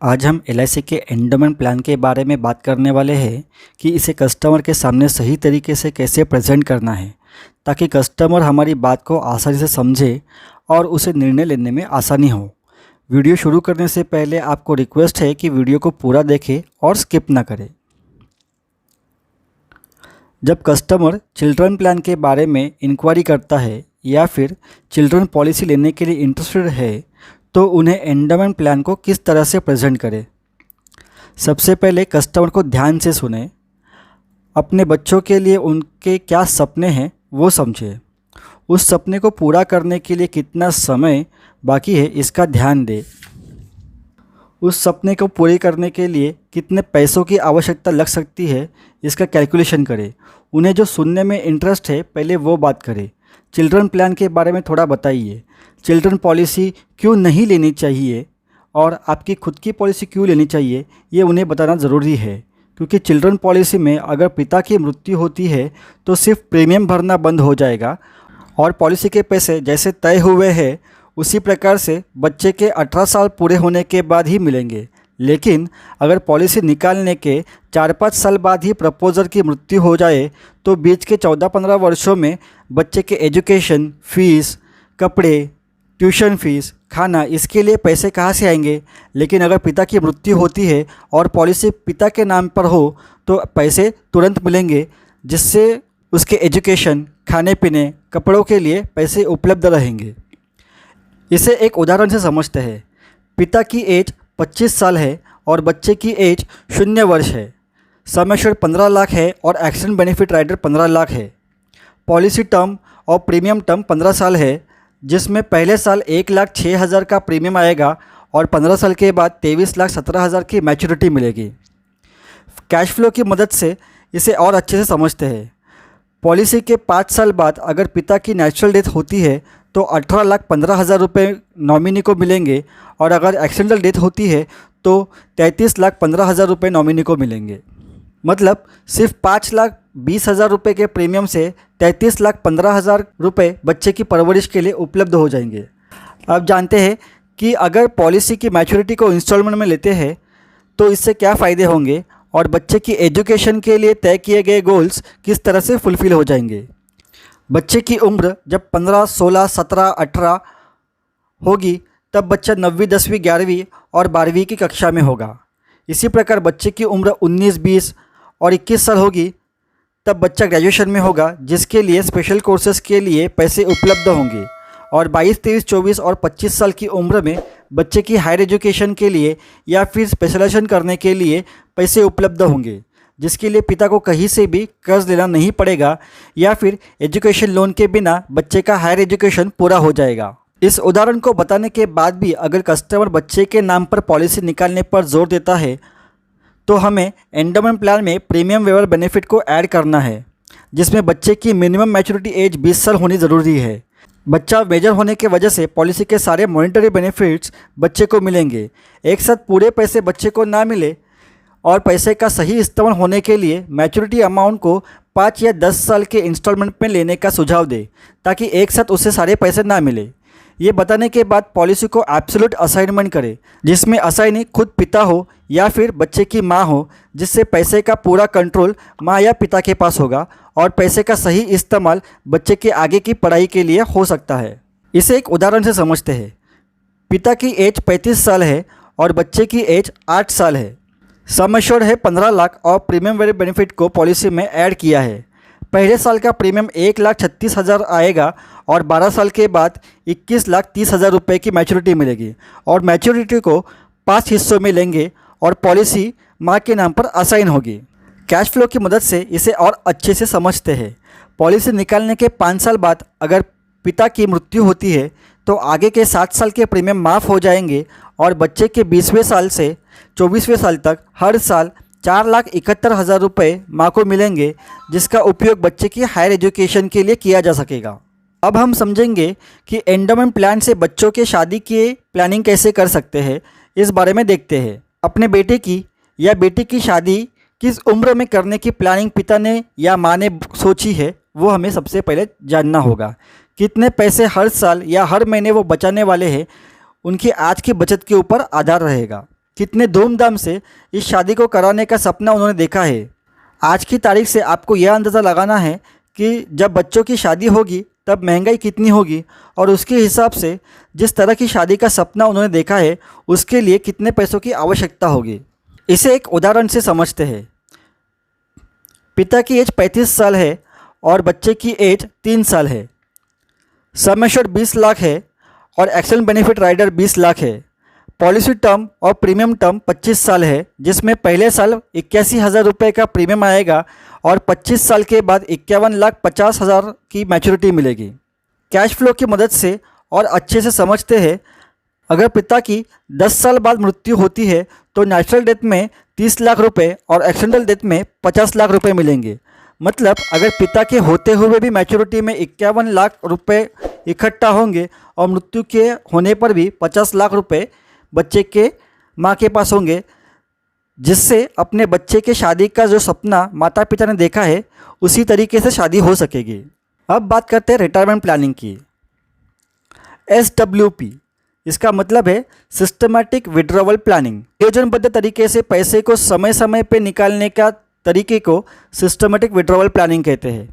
आज हम एलआईसी के एंडोमेंट प्लान के बारे में बात करने वाले हैं कि इसे कस्टमर के सामने सही तरीके से कैसे प्रेजेंट करना है ताकि कस्टमर हमारी बात को आसानी से समझे और उसे निर्णय लेने में आसानी हो। वीडियो शुरू करने से पहले आपको रिक्वेस्ट है कि वीडियो को पूरा देखें और स्किप ना करें। जब कस्टमर चिल्ड्रन प्लान के बारे में इंक्वायरी करता है या फिर चिल्ड्रन पॉलिसी लेने के लिए इंटरेस्टेड है तो उन्हें एंडोमेंट प्लान को किस तरह से प्रेजेंट करें। सबसे पहले कस्टमर को ध्यान से सुने, अपने बच्चों के लिए उनके क्या सपने हैं वो समझें, उस सपने को पूरा करने के लिए कितना समय बाकी है इसका ध्यान दें, उस सपने को पूरे करने के लिए कितने पैसों की आवश्यकता लग सकती है इसका कैलकुलेशन करें। उन्हें जो सुनने में इंटरेस्ट है पहले वो बात करें। चिल्ड्रन प्लान के बारे में थोड़ा बताइए, चिल्ड्रन पॉलिसी क्यों नहीं लेनी चाहिए और आपकी खुद की पॉलिसी क्यों लेनी चाहिए ये उन्हें बताना ज़रूरी है, क्योंकि चिल्ड्रन पॉलिसी में अगर पिता की मृत्यु होती है तो सिर्फ प्रीमियम भरना बंद हो जाएगा और पॉलिसी के पैसे जैसे तय हुए हैं उसी प्रकार से बच्चे के 18 साल पूरे होने के बाद ही मिलेंगे। लेकिन अगर पॉलिसी निकालने के 4-5 साल बाद ही प्रपोजर की मृत्यु हो जाए तो बीच के 14-15 वर्षों में बच्चे के एजुकेशन फीस, कपड़े, ट्यूशन फीस, खाना, इसके लिए पैसे कहाँ से आएंगे। लेकिन अगर पिता की मृत्यु होती है और पॉलिसी पिता के नाम पर हो तो पैसे तुरंत मिलेंगे, जिससे उसके एजुकेशन, खाने पीने, कपड़ों के लिए पैसे उपलब्ध रहेंगे। इसे एक उदाहरण से समझते हैं। पिता की एज 25 साल है और बच्चे की एज 0 वर्ष है। सम एश्योर्ड 15 लाख है और एक्सीडेंट बेनिफिट राइडर 15 लाख है। पॉलिसी टर्म और प्रीमियम टर्म 15 साल है, जिसमें पहले साल 1,06,000 का प्रीमियम आएगा और 15 साल के बाद 23,17,000 की मैच्योरिटी मिलेगी। कैश फ्लो की मदद से इसे और अच्छे से समझते हैं। पॉलिसी के 5 साल बाद अगर पिता की नेचुरल डेथ होती है तो 18,15,000 रुपये नॉमिनी को मिलेंगे और अगर एक्सीडेंटल डेथ होती है तो 33,15,000 रुपये नॉमिनी को मिलेंगे। मतलब सिर्फ 5,20,000 रुपये के प्रीमियम से 33,15,000 रुपये बच्चे की परवरिश के लिए उपलब्ध हो जाएंगे। अब जानते हैं कि अगर पॉलिसी की मैच्योरिटी को इंस्टॉलमेंट में लेते हैं तो इससे क्या फ़ायदे होंगे और बच्चे की एजुकेशन के लिए तय किए गए गोल्स किस तरह से फुलफ़िल हो जाएंगे। बच्चे की उम्र जब 15, 16, 17, 18 होगी तब बच्चा 9वीं, 10वीं, 11वीं और 12वीं की कक्षा में होगा। इसी प्रकार बच्चे की उम्र 19, 20 और 21 साल होगी तब बच्चा ग्रेजुएशन में होगा, जिसके लिए स्पेशल कोर्सेज़ के लिए पैसे उपलब्ध होंगे। और 22, 23, 24 और 25 साल की उम्र में बच्चे की हायर एजुकेशन के लिए या फिर स्पेशलाइजेशन करने के लिए पैसे उपलब्ध होंगे, जिसके लिए पिता को कहीं से भी कर्ज लेना नहीं पड़ेगा या फिर एजुकेशन लोन के बिना बच्चे का हायर एजुकेशन पूरा हो जाएगा। इस उदाहरण को बताने के बाद भी अगर कस्टमर बच्चे के नाम पर पॉलिसी निकालने पर जोर देता है तो हमें एंडोमेंट प्लान में प्रीमियम वेवर बेनिफिट को ऐड करना है, जिसमें बच्चे की मिनिमम मैच्योरिटी एज 20 साल होनी ज़रूरी है। बच्चा मेजर होने की वजह से पॉलिसी के सारे मॉनिटरी बेनिफिट्स बच्चे को मिलेंगे। एक साथ पूरे पैसे बच्चे को ना मिले और पैसे का सही इस्तेमाल होने के लिए मैच्योरिटी अमाउंट को 5 या 10 साल के इंस्टॉलमेंट में लेने का सुझाव दे ताकि एक साथ उसे सारे पैसे ना मिले। ये बताने के बाद पॉलिसी को एब्सोल्यूट असाइनमेंट करें, जिसमें असाइनी खुद पिता हो या फिर बच्चे की माँ हो, जिससे पैसे का पूरा कंट्रोल माँ या पिता के पास होगा और पैसे का सही इस्तेमाल बच्चे के आगे की पढ़ाई के लिए हो सकता है। इसे एक उदाहरण से समझते हैं। पिता की एज 35 साल है और बच्चे की एज 8 साल है। सम एश्योर्ड है 15 लाख और प्रीमियम वेरी बेनिफिट को पॉलिसी में ऐड किया है। पहले साल का प्रीमियम 1,36,000 आएगा और 12 साल के बाद 21,30,000 रुपये की मैच्योरिटी मिलेगी और मैच्योरिटी को 5 हिस्सों में लेंगे और पॉलिसी माँ के नाम पर असाइन होगी। कैश फ्लो की मदद से इसे और अच्छे से समझते हैं। पॉलिसी निकालने के 5 साल बाद अगर पिता की मृत्यु होती है तो आगे के 7 साल के प्रीमियम माफ़ हो जाएंगे और बच्चे के 20वें साल से 24वें साल तक हर साल 4,71,000 रुपये माँ को मिलेंगे, जिसका उपयोग बच्चे की हायर एजुकेशन के लिए किया जा सकेगा। अब हम समझेंगे कि एंडोमेंट प्लान से बच्चों के शादी की प्लानिंग कैसे कर सकते हैं, इस बारे में देखते हैं। अपने बेटे की या बेटी की शादी किस उम्र में करने की प्लानिंग पिता ने या माँ ने सोची है वो हमें सबसे पहले जानना होगा। कितने पैसे हर साल या हर महीने वो बचाने वाले हैं, उनकी आज की बचत के ऊपर आधार रहेगा। कितने धूमधाम से इस शादी को कराने का सपना उन्होंने देखा है। आज की तारीख से आपको यह अंदाज़ा लगाना है कि जब बच्चों की शादी होगी तब महंगाई कितनी होगी और उसके हिसाब से जिस तरह की शादी का सपना उन्होंने देखा है उसके लिए कितने पैसों की आवश्यकता होगी। इसे एक उदाहरण से समझते हैं। पिता की एज 35 साल है और बच्चे की एज 3 साल है। सम एश्योर्ड 20 लाख है और एक्सेल बेनिफिट राइडर 20 लाख है। पॉलिसी टर्म और प्रीमियम टर्म 25 साल है, जिसमें पहले साल 81,000 रुपये का प्रीमियम आएगा और 25 साल के बाद 51,50,000 की मैच्योरिटी मिलेगी। कैश फ्लो की मदद से और अच्छे से समझते हैं। अगर पिता की 10 साल बाद मृत्यु होती है तो नेचुरल डेथ में 30 लाख रुपए और एक्सीडेंटल डेथ में 50 लाख रुपए मिलेंगे। मतलब अगर पिता के होते हुए भी मैच्योरिटी में 51 लाख रुपए इकट्ठा होंगे और मृत्यु के होने पर भी 50 लाख रुपए बच्चे के माँ के पास होंगे, जिससे अपने बच्चे के शादी का जो सपना माता पिता ने देखा है उसी तरीके से शादी हो सकेगी। अब बात करते हैं रिटायरमेंट प्लानिंग की। SWP इसका मतलब है सिस्टमैटिक विड्रॉवल प्लानिंग। योजनबद्ध तरीके से पैसे को समय समय पर निकालने का तरीके को सिस्टमैटिक विड्रॉवल प्लानिंग कहते हैं।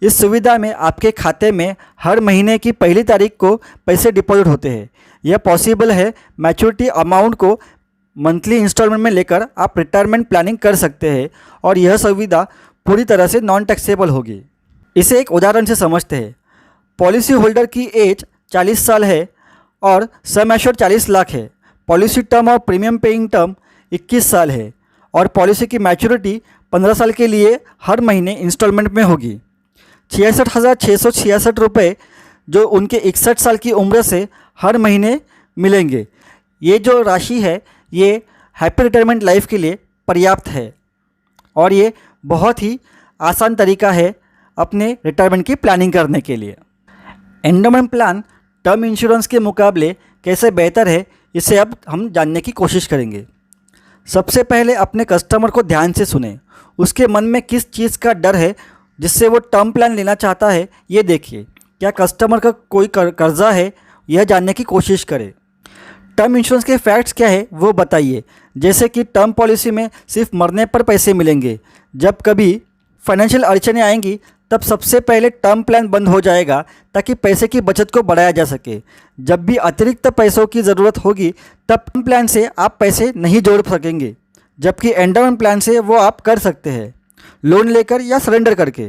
इस सुविधा में आपके खाते में हर महीने की पहली तारीख को पैसे डिपॉजिट होते हैं। यह पॉसिबल है। मैच्योरिटी अमाउंट को मंथली इंस्टॉलमेंट में लेकर आप रिटायरमेंट प्लानिंग कर सकते हैं और यह सुविधा पूरी तरह से नॉन टैक्सेबल होगी। इसे एक उदाहरण से समझते हैं। पॉलिसी होल्डर की एज 40 साल है और सम एश्योर्ड 40 लाख है। पॉलिसी टर्म और प्रीमियम पेइंग टर्म 21 साल है और पॉलिसी की मैच्योरिटी 15 साल के लिए हर महीने इंस्टॉलमेंट में होगी। 66,666 रुपये जो उनके 61 साल की उम्र से हर महीने मिलेंगे। ये जो राशि है ये हैप्पी रिटायरमेंट लाइफ के लिए पर्याप्त है और ये बहुत ही आसान तरीका है अपने रिटायरमेंट की प्लानिंग करने के लिए। एंडोमेंट प्लान टर्म इंश्योरेंस के मुकाबले कैसे बेहतर है, इसे अब हम जानने की कोशिश करेंगे। सबसे पहले अपने कस्टमर को ध्यान से सुने। उसके मन में किस चीज़ का डर है जिससे वो टर्म प्लान लेना चाहता है, ये देखिए। क्या कस्टमर का कोई कर्जा है, यह जानने की कोशिश करें। टर्म इंश्योरेंस के फैक्ट्स क्या है वो बताइए। जैसे कि टर्म पॉलिसी में सिर्फ मरने पर पैसे मिलेंगे। जब कभी फाइनेंशियल अड़चनें आएंगी तब सबसे पहले टर्म प्लान बंद हो जाएगा ताकि पैसे की बचत को बढ़ाया जा सके। जब भी अतिरिक्त पैसों की ज़रूरत होगी तब टर्म प्लान से आप पैसे नहीं जोड़ सकेंगे, जबकि एंडोमेंट प्लान से वो आप कर सकते हैं, लोन लेकर या सरेंडर करके।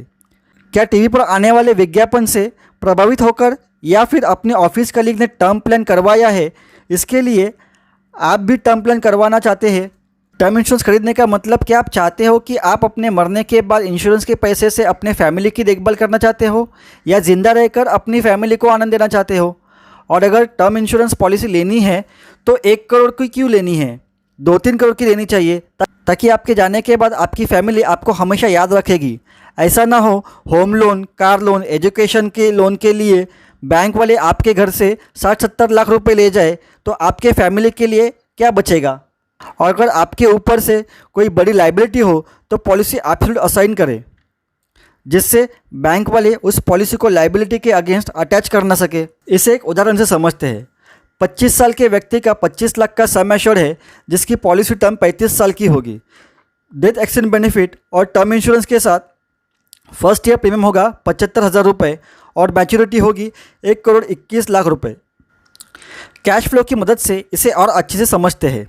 क्या टीवी पर आने वाले विज्ञापन से प्रभावित होकर या फिर अपने ऑफिस कलीग ने टर्म प्लान करवाया है, इसके लिए आप भी टर्म प्लान करवाना चाहते हैं? टर्म इंश्योरेंस खरीदने का मतलब क्या आप चाहते हो कि आप अपने मरने के बाद इंश्योरेंस के पैसे से अपने फैमिली की देखभाल करना चाहते हो या ज़िंदा रहकर अपनी फैमिली को आनंद देना चाहते हो? और अगर टर्म इंश्योरेंस पॉलिसी लेनी है तो 1 करोड़ की क्यों लेनी है, 2-3 करोड़ की लेनी चाहिए, ताकि आपके जाने के बाद आपकी फैमिली आपको हमेशा याद रखेगी। ऐसा ना हो home loan, car loan, education के लोन के लिए बैंक वाले आपके घर से 60-70 लाख रुपए ले जाए तो आपके फैमिली के लिए क्या बचेगा? और अगर आपके ऊपर से कोई बड़ी लाइबिलिटी हो तो पॉलिसी एब्सोल्यूट असाइन करें, जिससे बैंक वाले उस पॉलिसी को लाइबिलिटी के अगेंस्ट अटैच कर ना सके। इसे एक उदाहरण से समझते हैं। 25 साल के व्यक्ति का 25 लाख का सम एश्योर्ड है जिसकी पॉलिसी टर्म 35 साल की होगी। डेथ एक्सीडेंट बेनिफिट और टर्म इंश्योरेंस के साथ फर्स्ट ईयर प्रीमियम होगा 75,000 रुपये और मैच्योरिटी होगी 1 करोड़ 21 लाख रुपये। कैश फ्लो की मदद से इसे और अच्छे से समझते हैं।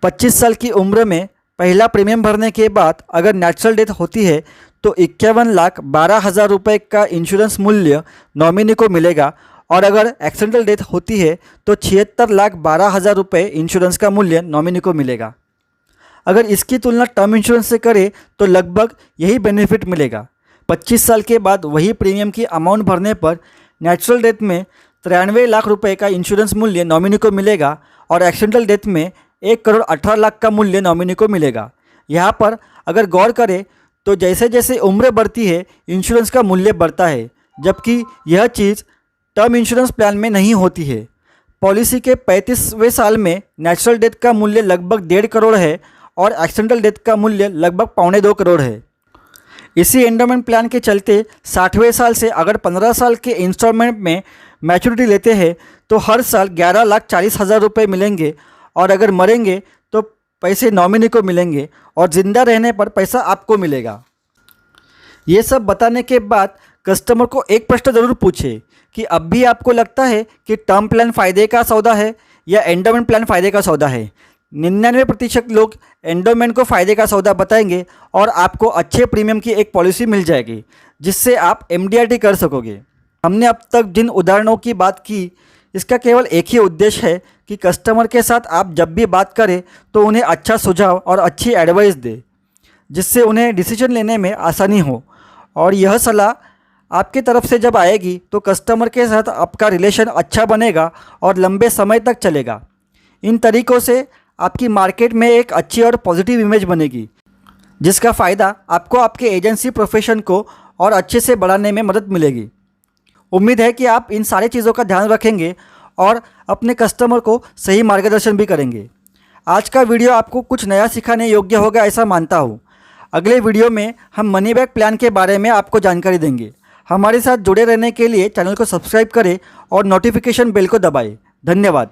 25 साल की उम्र में पहला प्रीमियम भरने के बाद अगर नेचुरल डेथ होती है तो 51,12,000 रुपये का इंश्योरेंस मूल्य नॉमिनी को मिलेगा और अगर एक्सीडेंटल डेथ होती है तो 76,12,000 रुपये इंश्योरेंस का मूल्य नॉमिनी को मिलेगा। अगर इसकी तुलना टर्म इंश्योरेंस से करें तो लगभग यही बेनिफिट मिलेगा। 25 साल के बाद वही प्रीमियम की अमाउंट भरने पर नेचुरल डेथ में 93 लाख रुपए का इंश्योरेंस मूल्य नॉमिनी को मिलेगा और एक्सीडेंटल डेथ में 1 करोड़ 18 लाख का मूल्य नॉमिनी को मिलेगा। यहाँ पर अगर गौर करें तो जैसे जैसे उम्र बढ़ती है इंश्योरेंस का मूल्य बढ़ता है, जबकि यह चीज़ टर्म इंश्योरेंस प्लान में नहीं होती है। पॉलिसी के 35वें साल में नेचुरल डेथ का मूल्य लगभग 1.5 करोड़ है और एक्सीडेंटल डेथ का मूल्य लगभग 1.25 करोड़ है। इसी एंडोमेंट प्लान के चलते 60वें साल से अगर 15 साल के इंस्टॉलमेंट में मैच्योरिटी लेते हैं तो हर साल 11,40,000 रुपये मिलेंगे और अगर मरेंगे तो पैसे नॉमिनी को मिलेंगे और ज़िंदा रहने पर पैसा आपको मिलेगा। ये सब बताने के बाद कस्टमर को एक प्रश्न ज़रूर पूछे कि अब भी आपको लगता है कि टर्म प्लान फ़ायदे का सौदा है या एंडोमेंट प्लान फ़ायदे का सौदा है। 99% लोग एंडोमेंट को फ़ायदे का सौदा बताएंगे और आपको अच्छे प्रीमियम की एक पॉलिसी मिल जाएगी जिससे आप MDRT कर सकोगे। हमने अब तक जिन उदाहरणों की बात की, इसका केवल एक ही उद्देश्य है कि कस्टमर के साथ आप जब भी बात करें तो उन्हें अच्छा सुझाव और अच्छी एडवाइस दें जिससे उन्हें डिसीजन लेने में आसानी हो। और यह सलाह आपके तरफ से जब आएगी तो कस्टमर के साथ आपका रिलेशन अच्छा बनेगा और लंबे समय तक चलेगा। इन तरीक़ों से आपकी मार्केट में एक अच्छी और पॉजिटिव इमेज बनेगी जिसका फ़ायदा आपको आपके एजेंसी प्रोफेशन को और अच्छे से बढ़ाने में मदद मिलेगी। उम्मीद है कि आप इन सारी चीज़ों का ध्यान रखेंगे और अपने कस्टमर को सही मार्गदर्शन भी करेंगे। आज का वीडियो आपको कुछ नया सिखाने योग्य होगा ऐसा मानता हूँ। अगले वीडियो में हम मनी बैक प्लान के बारे में आपको जानकारी देंगे। हमारे साथ जुड़े रहने के लिए चैनल को सब्सक्राइब करें और नोटिफिकेशन बेल को दबाएं। धन्यवाद।